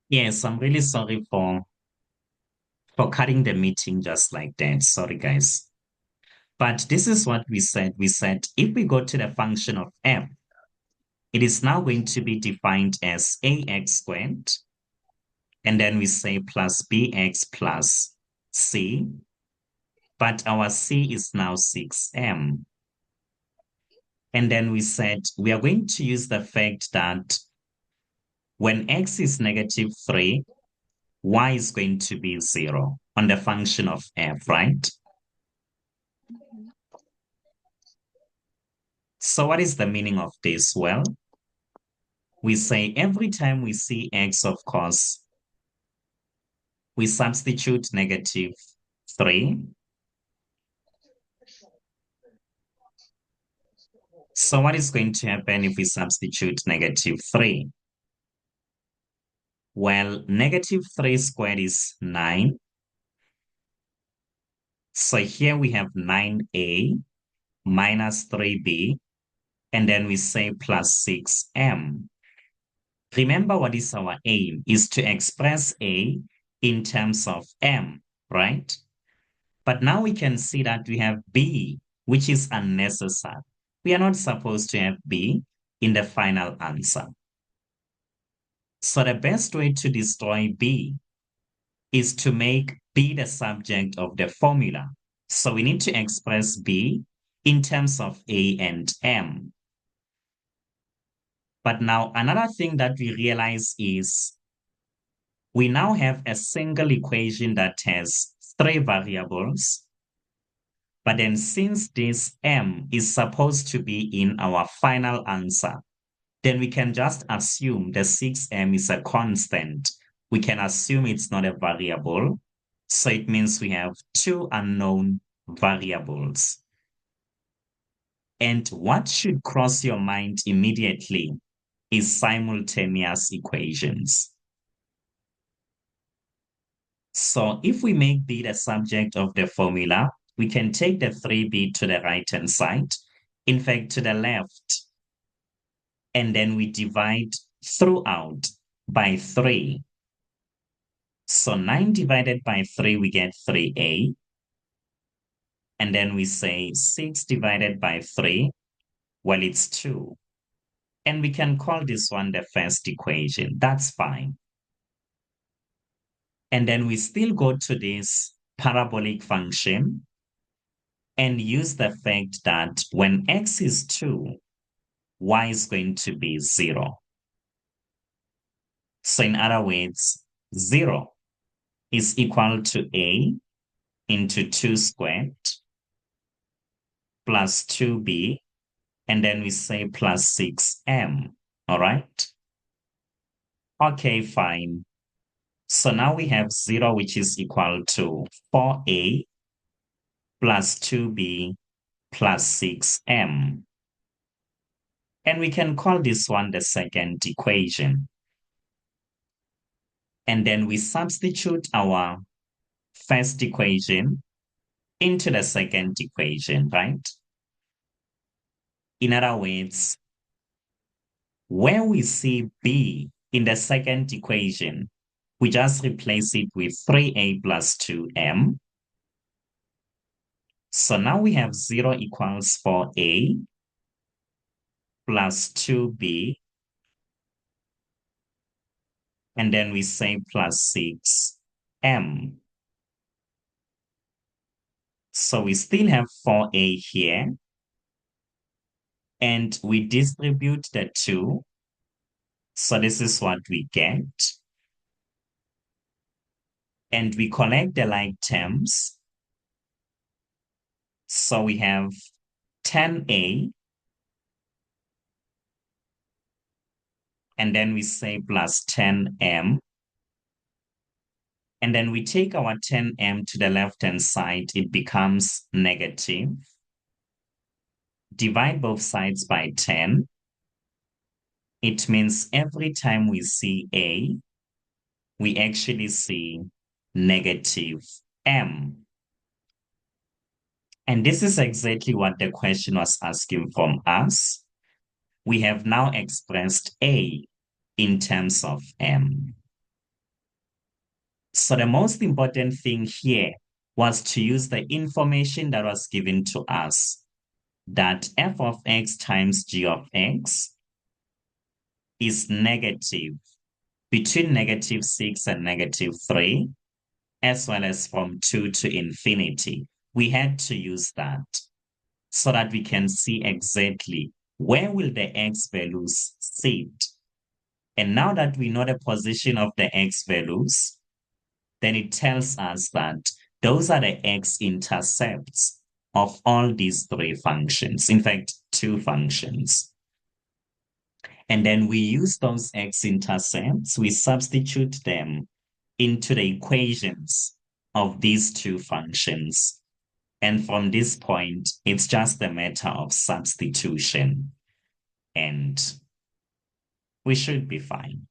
Yes, I'm really sorry for cutting the meeting just like that. Sorry, guys. But this is what we said. We said if we go to the function of f, it is now going to be defined as ax squared, and then we say plus bx plus c, but our c is now 6m. And then we said we are going to use the fact that when x is -3, y is going to be 0 on the function of f, right? So what is the meaning of this? Well, we say every time we see x, of course, we substitute -3. So what is going to happen if we substitute -3? Well, -3 squared is 9. So here we have 9a minus 3b, and then we say plus 6m. Remember what is our aim, is to express a in terms of m, right? But now we can see that we have b, which is unnecessary. We are not supposed to have b in the final answer. So the best way to destroy b is to make b the subject of the formula. So we need to express b in terms of a and m. But now another thing that we realize is we now have a single equation that has 3 variables. But then since this m is supposed to be in our final answer, then we can just assume the 6m is a constant. We can assume it's not a variable. So it means we have 2 unknown variables. And what should cross your mind immediately is simultaneous equations. So if we make b the subject of the formula, we can take the 3b to the right-hand side, in fact, to the left, and then we divide throughout by 3. So 9 divided by 3, we get 3a. And then we say 6 divided by 3, well, it's 2. And we can call this one the first equation. That's fine. And then we still go to this parabolic function and use the fact that when x is 2, y is going to be 0. So in other words, 0 is equal to a into 2 squared plus 2b, and then we say plus 6m, all right? Okay, fine. So now we have 0, which is equal to 4a plus 2b plus 6m. And we can call this one the second equation. And then we substitute our first equation into the second equation, right? In other words, where we see b in the second equation, we just replace it with 3a plus 2m. So now we have 0 equals 4a plus 2b, and then we say plus 6m. So we still have 4a here, and we distribute the 2. So this is what we get. And we collect the like terms. So we have 10a, and then we say plus 10m. And then we take our 10m to the left-hand side, it becomes negative. Divide both sides by 10. It means every time we see a, we actually see negative m. And this is exactly what the question was asking from us. We have now expressed a in terms of m. So the most important thing here was to use the information that was given to us, that f of x times g of x is negative between -6 and -3, as well as from 2 to infinity. We had to use that so that we can see exactly where will the x values sit. And now that we know the position of the x values, then it tells us that those are the x-intercepts of all these three functions, in fact, two functions. And then we use those x-intercepts, we substitute them into the equations of these two functions. And from this point, it's just a matter of substitution. And we should be fine.